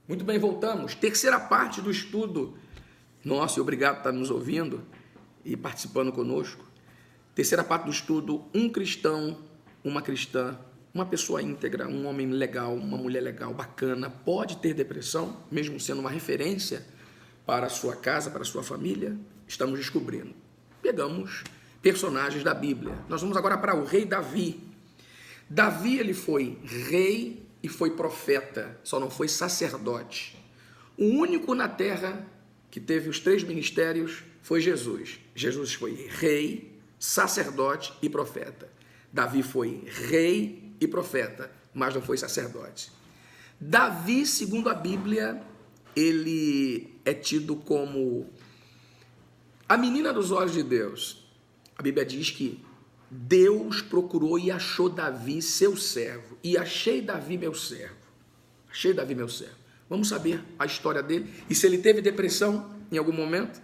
Muito bem, voltamos. Terceira parte do estudo. Nossa, e obrigado por estar nos ouvindo e participando conosco. Terceira parte do estudo, um cristão, uma cristã, uma pessoa íntegra, um homem legal, uma mulher legal, bacana, pode ter depressão, mesmo sendo uma referência para a sua casa, para a sua família? Estamos descobrindo. Pegamos personagens da Bíblia. Nós vamos agora para o rei Davi. Davi, ele foi rei e foi profeta, só não foi sacerdote. O único na terra que teve os três ministérios foi Jesus. Jesus foi rei, sacerdote e profeta. Davi foi rei e profeta, mas não foi sacerdote. Davi, segundo a Bíblia, ele é tido como a menina dos olhos de Deus. A Bíblia diz que Deus procurou e achou Davi seu servo. E achei Davi meu servo. Achei Davi meu servo. Vamos saber a história dele e se ele teve depressão em algum momento.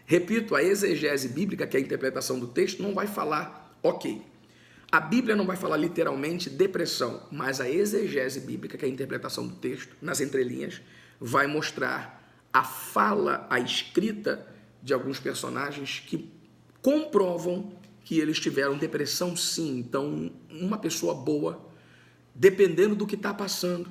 Repito, a exegese bíblica, que é a interpretação do texto, não vai falar, ok. A Bíblia não vai falar literalmente depressão, mas a exegese bíblica, que é a interpretação do texto, nas entrelinhas, vai mostrar a fala, a escrita de alguns personagens que comprovam que eles tiveram depressão, sim. Então, uma pessoa boa, dependendo do que está passando,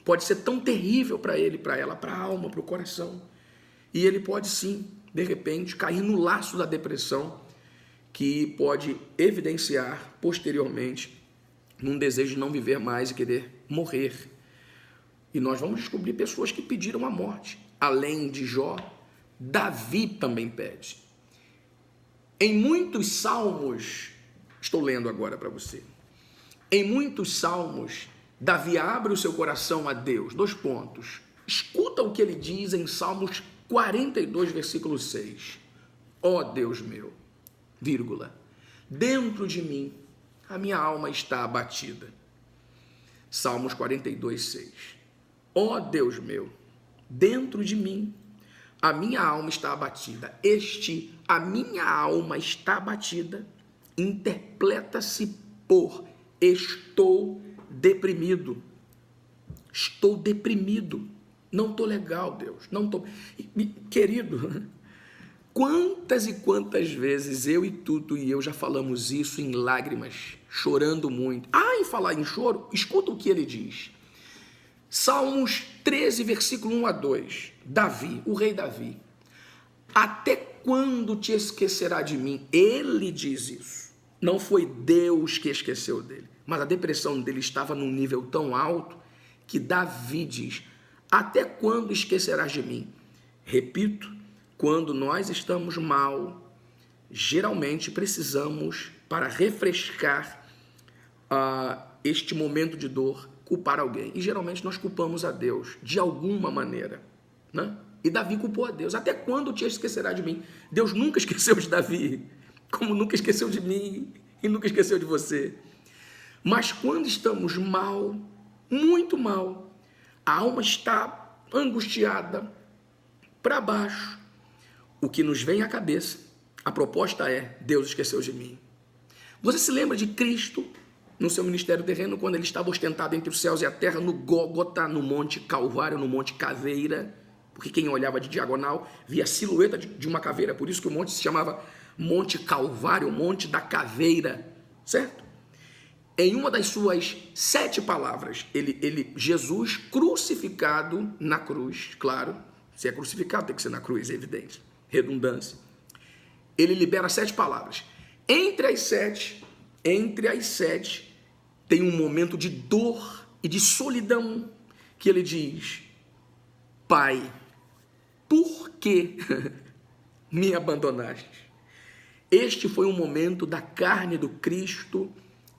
pode ser tão terrível para ele, para ela, para a alma, para o coração. E ele pode, sim, de repente, cair no laço da depressão, que pode evidenciar, posteriormente, num desejo de não viver mais e querer morrer. E nós vamos descobrir pessoas que pediram a morte. Além de Jó, Davi também pede. Em muitos salmos, estou lendo agora para você, em muitos salmos, Davi abre o seu coração a Deus. 2 pontos. Escuta o que ele diz em Salmos 42, versículo 6. Ó Deus meu, vírgula, dentro de mim a minha alma está abatida. Salmos 42, 6. Ó Deus meu, dentro de mim a minha alma está abatida. A minha alma está abatida, interpreta-se por estou deprimido. Estou deprimido. Não estou legal, Deus. Não estou. Querido, quantas e quantas vezes eu e tu e eu já falamos isso em lágrimas, chorando muito. Em falar em choro, escuta o que ele diz. Salmos 13, versículo 1 a 2. Davi, o rei Davi. Até quando te esquecerá de mim? Ele diz isso. Não foi Deus que esqueceu dele. Mas a depressão dele estava num nível tão alto que Davi diz, até quando esquecerás de mim? Repito, quando nós estamos mal, geralmente precisamos, para refrescar este momento de dor, culpar alguém. E geralmente nós culpamos a Deus, de alguma maneira, né? E Davi culpou a Deus. Até quando te esquecerá de mim? Deus nunca esqueceu de Davi, como nunca esqueceu de mim e nunca esqueceu de você. Mas quando estamos mal, muito mal, a alma está angustiada, para baixo, o que nos vem à cabeça, a proposta é, Deus esqueceu de mim. Você se lembra de Cristo no seu ministério terreno, quando ele estava ostentado entre os céus e a terra, no Gólgota, no Monte Calvário, no Monte Caveira, porque quem olhava de diagonal via a silhueta de uma caveira, por isso que o monte se chamava Monte Calvário, o Monte da Caveira, certo? Em uma das suas 7 palavras, Jesus crucificado na cruz, claro, se é crucificado tem que ser na cruz, é evidente, redundância. Ele libera 7 palavras. Entre as sete, tem um momento de dor e de solidão que ele diz, Pai, por que me abandonaste? Este foi um momento da carne do Cristo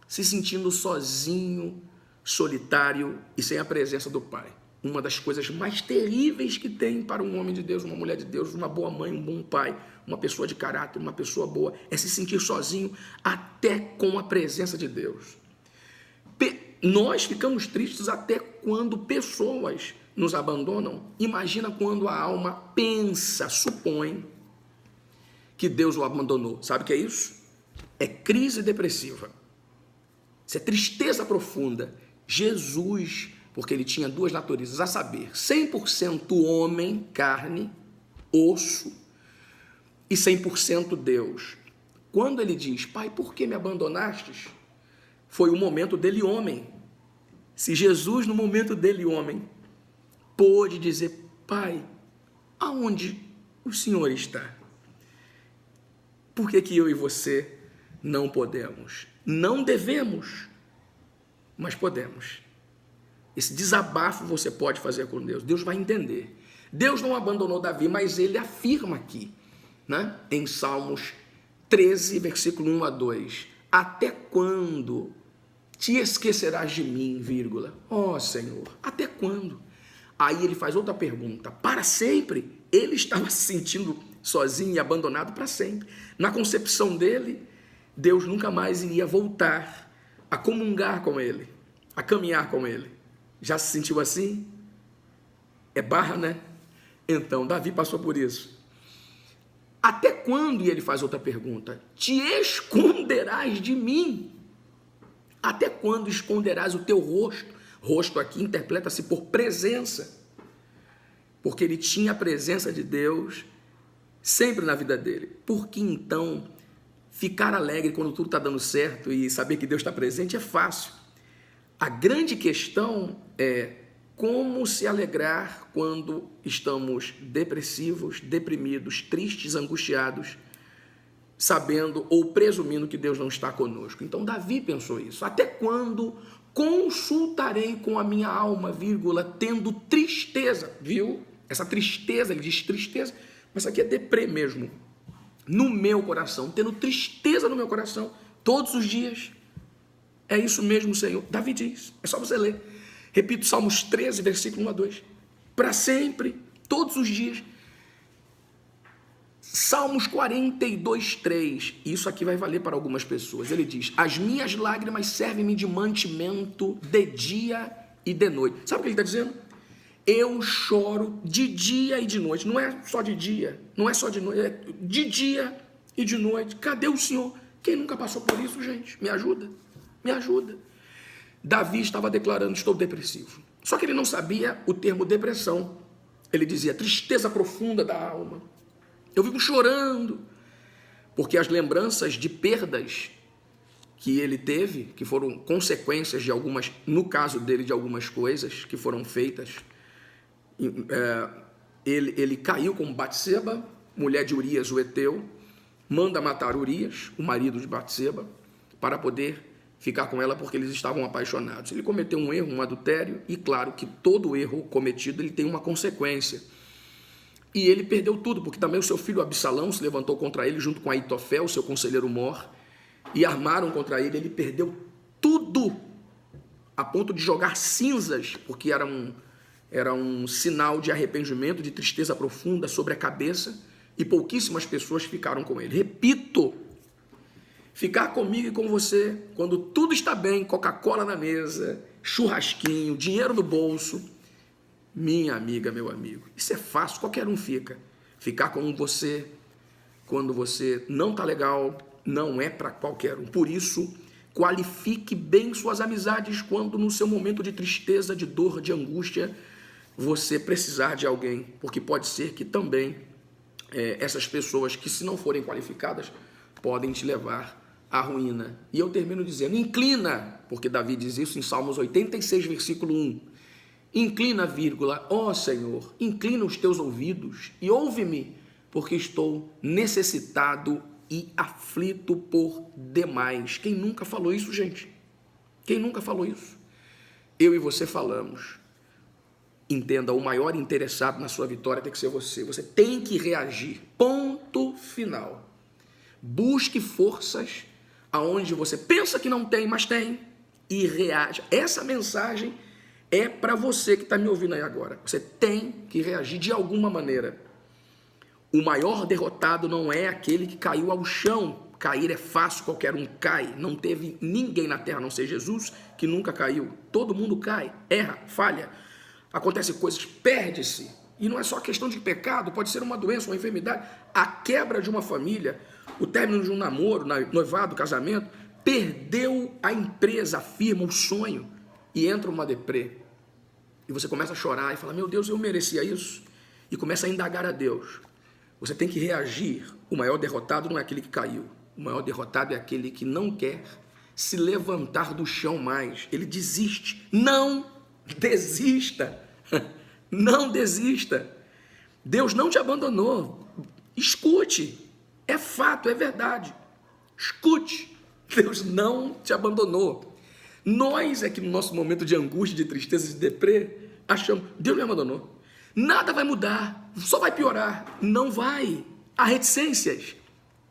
se sentindo sozinho, solitário e sem a presença do Pai. Uma das coisas mais terríveis que tem para um homem de Deus, uma mulher de Deus, uma boa mãe, um bom pai, uma pessoa de caráter, uma pessoa boa, é se sentir sozinho até com a presença de Deus. Nós ficamos tristes até quando pessoas nos abandonam. Imagina quando a alma pensa, supõe que Deus o abandonou. Sabe o que é isso? É crise depressiva. Isso é tristeza profunda. Jesus porque ele tinha duas naturezas, a saber, 100% homem, carne, osso, e 100% Deus. Quando ele diz, Pai, por que me abandonastes? Foi o momento dele homem. Se Jesus, no momento dele homem, pôde dizer, Pai, aonde o Senhor está? Por que que eu e você não podemos? Não devemos, mas podemos. Esse desabafo você pode fazer com Deus. Deus vai entender. Deus não abandonou Davi, mas ele afirma aqui, né? Em Salmos 13, versículo 1 a 2. Até quando te esquecerás de mim, vírgula? Ó Senhor, até quando? Aí ele faz outra pergunta. Para sempre? Ele estava se sentindo sozinho e abandonado para sempre. Na concepção dele, Deus nunca mais iria voltar a comungar com ele, a caminhar com ele. Já se sentiu assim? É barra, né? Então, Davi passou por isso. Até quando? E ele faz outra pergunta. Te esconderás de mim? Até quando esconderás o teu rosto? Rosto aqui interpreta-se por presença. Porque ele tinha a presença de Deus sempre na vida dele. Por que então ficar alegre quando tudo está dando certo e saber que Deus está presente é fácil? A grande questão é como se alegrar quando estamos depressivos, deprimidos, tristes, angustiados, sabendo ou presumindo que Deus não está conosco. Então Davi pensou isso. Até quando consultarei com a minha alma, vírgula, tendo tristeza? Viu? Essa tristeza, ele diz tristeza, mas isso aqui é deprê mesmo. No meu coração, tendo tristeza no meu coração, todos os dias. É isso mesmo, Senhor. Davi diz, é só você ler. Repito, Salmos 13, versículo 1 a 2. Para sempre, todos os dias. Salmos 42, 3. Isso aqui vai valer para algumas pessoas. Ele diz, as minhas lágrimas servem-me de mantimento de dia e de noite. Sabe o que ele está dizendo? Eu choro de dia e de noite. Não é só de dia, não é só de noite, é de dia e de noite. Cadê o Senhor? Quem nunca passou por isso, gente? Me ajuda, me ajuda. Davi estava declarando, estou depressivo. Só que ele não sabia o termo depressão. Ele dizia, tristeza profunda da alma. Eu vivo chorando, porque as lembranças de perdas que ele teve, que foram consequências de algumas, no caso dele, de algumas coisas que foram feitas, ele caiu com Batseba, mulher de Urias, o Eteu, manda matar Urias, o marido de Batseba, para poder ficar com ela porque eles estavam apaixonados. Ele cometeu um erro, um adultério, e claro que todo erro cometido ele tem uma consequência. E ele perdeu tudo, porque também o seu filho Absalão se levantou contra ele junto com Aitofel, seu conselheiro mor, e armaram contra ele. Ele perdeu tudo, a ponto de jogar cinzas, porque era um sinal de arrependimento, de tristeza profunda sobre a cabeça, e pouquíssimas pessoas ficaram com ele. Repito, ficar comigo e com você, quando tudo está bem, Coca-Cola na mesa, churrasquinho, dinheiro no bolso, minha amiga, meu amigo, isso é fácil, qualquer um fica. Ficar com você quando você não está legal, não é para qualquer um. Por isso, qualifique bem suas amizades quando no seu momento de tristeza, de dor, de angústia, você precisar de alguém, porque pode ser que também essas pessoas que, se não forem qualificadas, podem te levar à ruína. E eu termino dizendo, inclina, porque Davi diz isso em Salmos 86, versículo 1, inclina, vírgula, ó Senhor, inclina os teus ouvidos e ouve-me, porque estou necessitado e aflito por demais. Quem nunca falou isso, gente? Quem nunca falou isso? Eu e você falamos. Entenda, o maior interessado na sua vitória tem que ser você. Você tem que reagir. Ponto final. Busque forças aonde você pensa que não tem, mas tem, e reaja. Essa mensagem é para você que está me ouvindo aí agora. Você tem que reagir de alguma maneira. O maior derrotado não é aquele que caiu ao chão. Cair é fácil, qualquer um cai. Não teve ninguém na terra, a não ser Jesus, que nunca caiu. Todo mundo cai, erra, falha. Acontecem coisas, perde-se. E não é só questão de pecado, pode ser uma doença, uma enfermidade. A quebra de uma família, o término de um namoro, noivado, casamento, perdeu a empresa, a firma, o sonho, e entra uma deprê. e você começa a chorar e fala, meu Deus, eu merecia isso, e começa a indagar a Deus, você tem que reagir. O maior derrotado não é aquele que caiu, o maior derrotado é aquele que não quer se levantar do chão mais, ele desiste. Não desista, não desista. Deus não te abandonou. Escute, é fato, é verdade. Escute, Deus não te abandonou. Nós é que no nosso momento de angústia, de tristeza, de deprê, achamos, Deus me abandonou. Nada vai mudar, só vai piorar. Não vai. Há reticências.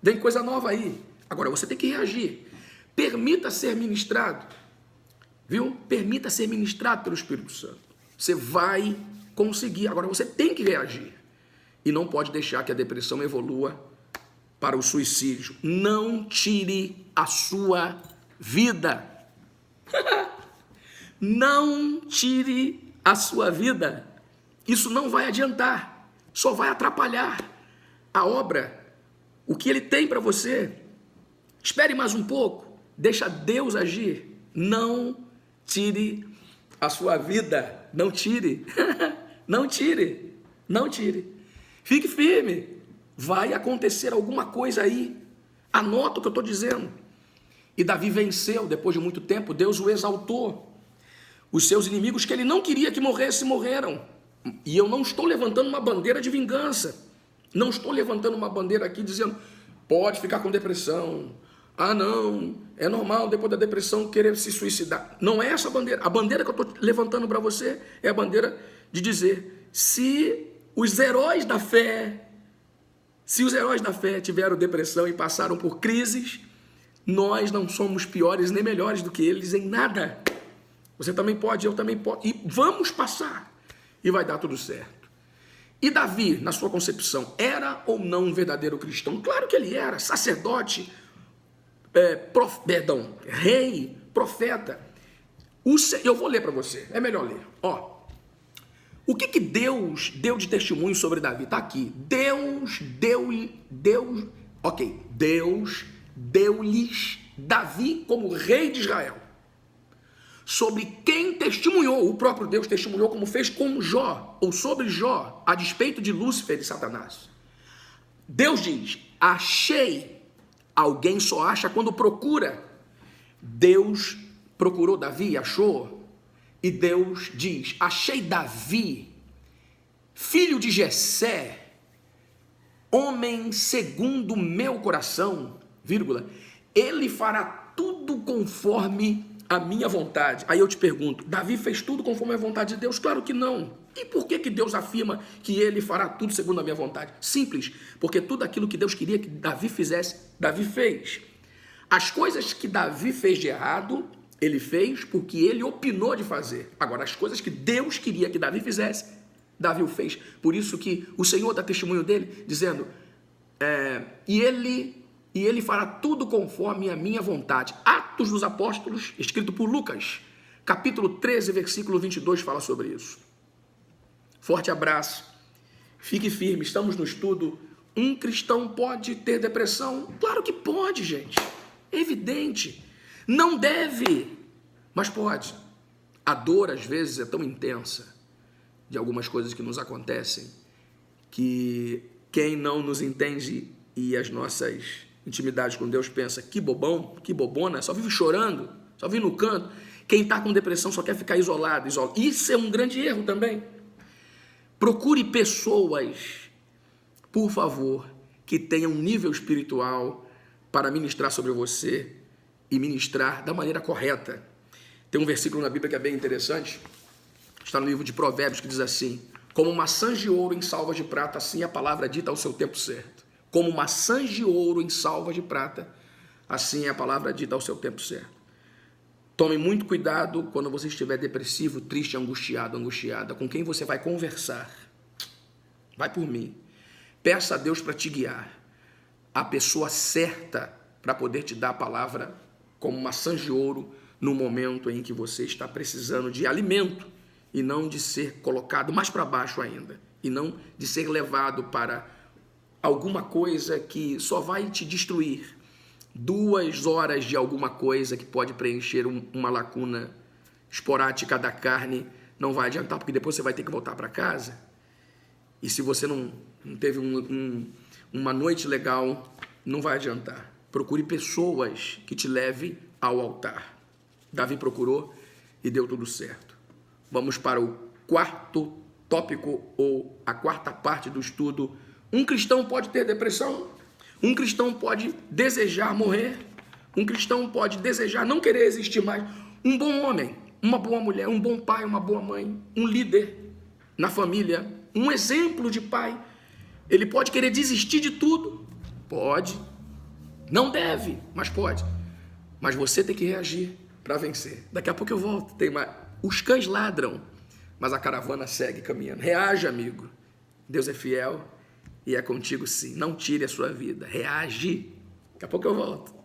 Vem coisa nova aí. Agora você tem que reagir. Permita ser ministrado. Viu? Permita ser ministrado pelo Espírito Santo. Você vai conseguir. Agora você tem que reagir. E não pode deixar que a depressão evolua para o suicídio. Não tire a sua vida. Não tire a sua vida. Isso não vai adiantar. Só vai atrapalhar a obra. O que ele tem para você. Espere mais um pouco. Deixa Deus agir. Não tire a sua vida. Não tire. Não tire. Não tire. Fique firme. Vai acontecer alguma coisa aí. Anota o que eu estou dizendo. E Davi venceu depois de muito tempo. Deus o exaltou. Os seus inimigos que ele não queria que morresse, morreram. E eu não estou levantando uma bandeira de vingança. Não estou levantando uma bandeira aqui dizendo, pode ficar com depressão. Ah, não, é normal depois da depressão querer se suicidar. Não é essa a bandeira. A bandeira que eu estou levantando para você é a bandeira de dizer, se os heróis da fé tiveram depressão e passaram por crises, nós não somos piores nem melhores do que eles em nada. Você também pode, eu também posso. E vamos passar. E vai dar tudo certo. E Davi, na sua concepção, era ou não um verdadeiro cristão? Claro que ele era. Sacerdote, rei, profeta. Eu vou ler para você. É melhor ler. Ó, o que Deus deu de testemunho sobre Davi? Está aqui. Deus deu-lhes Davi como rei de Israel. Sobre quem testemunhou, o próprio Deus testemunhou como fez com Jó, ou sobre Jó, a despeito de Lúcifer e Satanás. Deus diz, achei. Alguém só acha quando procura. Deus procurou Davi, achou. E Deus diz, achei Davi, filho de Jessé, homem segundo o meu coração, vírgula, ele fará tudo conforme a minha vontade. Aí eu te pergunto, Davi fez tudo conforme a vontade de Deus? Claro que não. E por que Deus afirma que ele fará tudo segundo a minha vontade? Simples, porque tudo aquilo que Deus queria que Davi fizesse, Davi fez. As coisas que Davi fez de errado, ele fez porque ele opinou de fazer. Agora, as coisas que Deus queria que Davi fizesse, Davi o fez. Por isso que o Senhor dá testemunho dele, dizendo, e ele fará tudo conforme a minha vontade. Atos dos Apóstolos, escrito por Lucas, capítulo 13, versículo 22, fala sobre isso. Forte abraço, fique firme, estamos no estudo. Um cristão pode ter depressão? Claro que pode, gente, é evidente. Não deve, mas pode. A dor, às vezes, é tão intensa de algumas coisas que nos acontecem, que quem não nos entende e as nossas intimidades com Deus pensa, que bobão, que bobona, só vive chorando, só vive no canto. Quem está com depressão só quer ficar isolado. Isso é um grande erro também. Procure pessoas, por favor, que tenham um nível espiritual para ministrar sobre você e ministrar da maneira correta. Tem um versículo na Bíblia que é bem interessante, está no livro de Provérbios, que diz assim, como maçãs de ouro em salvas de prata, assim a palavra dita ao seu tempo certo. Como maçãs de ouro em salvas de prata, assim é a palavra dita ao seu tempo certo. Tome muito cuidado quando você estiver depressivo, triste, angustiado, angustiada, com quem você vai conversar. Vai por mim. Peça a Deus para te guiar. A pessoa certa para poder te dar a palavra como maçãs de ouro no momento em que você está precisando de alimento e não de ser colocado mais para baixo ainda. E não de ser levado para alguma coisa que só vai te destruir. 2 horas de alguma coisa que pode preencher uma lacuna esporádica da carne não vai adiantar, porque depois você vai ter que voltar para casa. E se você não teve uma noite legal, não vai adiantar. Procure pessoas que te levem ao altar. Davi procurou e deu tudo certo. Vamos para o quarto tópico, ou a quarta parte do estudo. Um cristão pode ter depressão? Um cristão pode desejar morrer? Um cristão pode desejar não querer existir mais? Um bom homem, uma boa mulher, um bom pai, uma boa mãe, um líder na família, um exemplo de pai, ele pode querer desistir de tudo? Pode. Não deve, mas pode. Mas você tem que reagir para vencer. Daqui a pouco eu volto. Os cães ladram, mas a caravana segue caminhando. Reage, amigo. Deus é fiel e é contigo sim. Não tire a sua vida. Reage. Daqui a pouco eu volto.